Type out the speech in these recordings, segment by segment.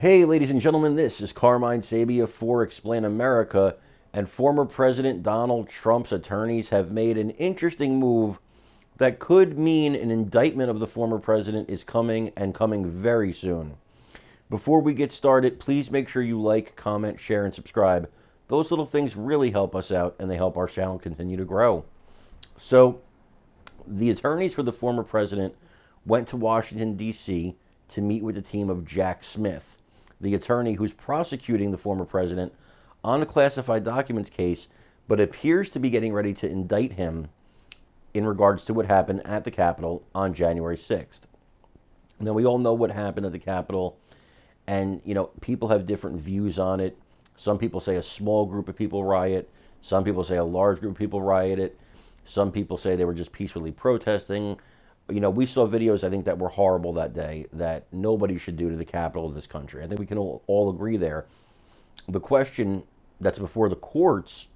Hey, ladies and gentlemen, this is Carmine Sabia for Explain America, and former President Donald Trump's attorneys have made an interesting move that could mean an indictment of the former president is coming and coming very soon. Before we get started, please make sure you like, comment, share, and subscribe. Those little things really help us out and they help our channel continue to grow. So, the attorneys for the former president went to Washington, D.C. to meet with the team of Jack Smith, the attorney who's prosecuting the former president on a classified documents case, but appears to be getting ready to indict him in regards to what happened at the Capitol on January 6th. Now, we all know what happened at the Capitol, and, people have different views on it. Some people say a small group of people riot. Some people say a large group of people rioted. Some people say they were just peacefully protesting. We saw videos, I think, that were horrible that day that nobody should do to the capital of this country. I think we can all agree there. The question that's before the courts,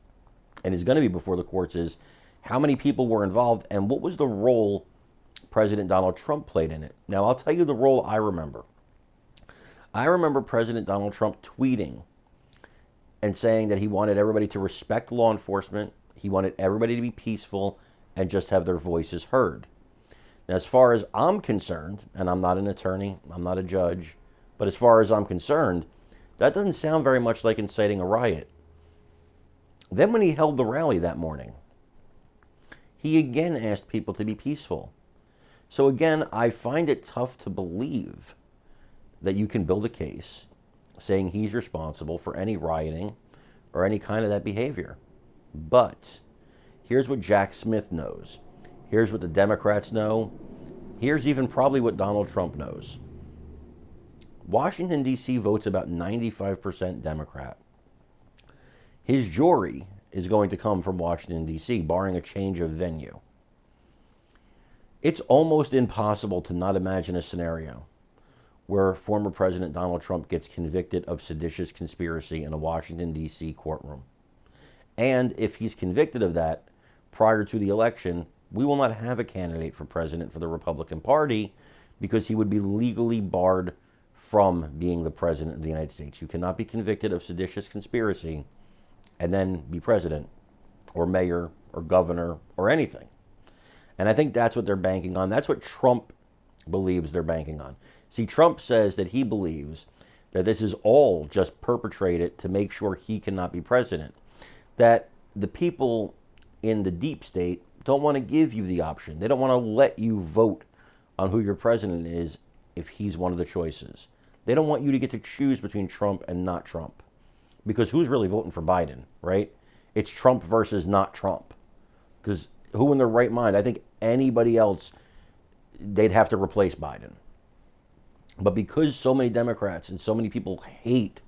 and is going to be before the courts, is how many people were involved and what was the role President Donald Trump played in it. Now, I'll tell you the role I remember. I remember President Donald Trump tweeting and saying that he wanted everybody to respect law enforcement. He wanted everybody to be peaceful and just have their voices heard. Now, as far as I'm concerned, and I'm not an attorney, I'm not a judge, but as far as I'm concerned, that doesn't sound very much like inciting a riot. Then when he held the rally that morning, he again asked people to be peaceful. So again, I find it tough to believe that you can build a case saying he's responsible for any rioting or any kind of that behavior. But here's what Jack Smith knows. Here's what the Democrats know. Here's even probably what Donald Trump knows. Washington, D.C. votes about 95% Democrat. His jury is going to come from Washington, D.C., barring a change of venue. It's almost impossible to not imagine a scenario where former President Donald Trump gets convicted of seditious conspiracy in a Washington, D.C. courtroom. And if he's convicted of that prior to the election, we will not have a candidate for president for the Republican Party because he would be legally barred from being the president of the United States. You cannot be convicted of seditious conspiracy and then be president or mayor or governor or anything. And I think that's what they're banking on. That's what Trump believes they're banking on. See, Trump says that he believes that this is all just perpetrated to make sure he cannot be president. That the people in the deep state don't want to give you the option. They don't want to let you vote on who your president is if he's one of the choices. They don't want you to get to choose between Trump and not Trump. Because who's really voting for Biden, right? It's Trump versus not Trump. Because who in their right mind? I think anybody else, they'd have to replace Biden. But because so many Democrats and so many people hate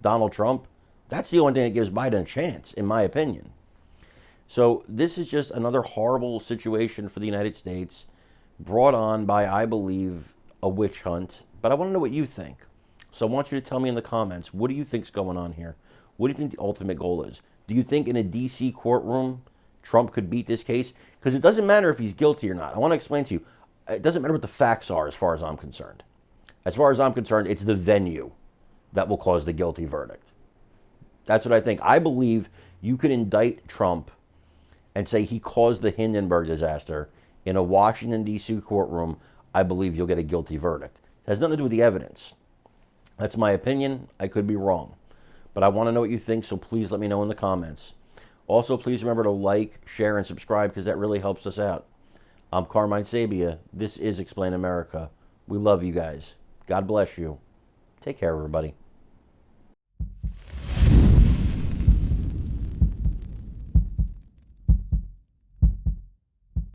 Donald Trump, that's the only thing that gives Biden a chance, in my opinion. So this is just another horrible situation for the United States, brought on by, I believe, a witch hunt. But I want to know what you think. So I want you to tell me in the comments, what do you think's going on here? What do you think the ultimate goal is? Do you think in a D.C. courtroom, Trump could beat this case? Because it doesn't matter if he's guilty or not. I want to explain to you. It doesn't matter what the facts are as far as I'm concerned. As far as I'm concerned, it's the venue that will cause the guilty verdict. That's what I think. I believe you could indict Trump and say he caused the Hindenburg disaster in a Washington, D.C. courtroom. I believe you'll get a guilty verdict. It has nothing to do with the evidence. That's my opinion. I could be wrong. But I want to know what you think, so please let me know in the comments. Also, please remember to like, share, and subscribe because that really helps us out. I'm Carmine Sabia. This is Explain America. We love you guys. God bless you. Take care, everybody.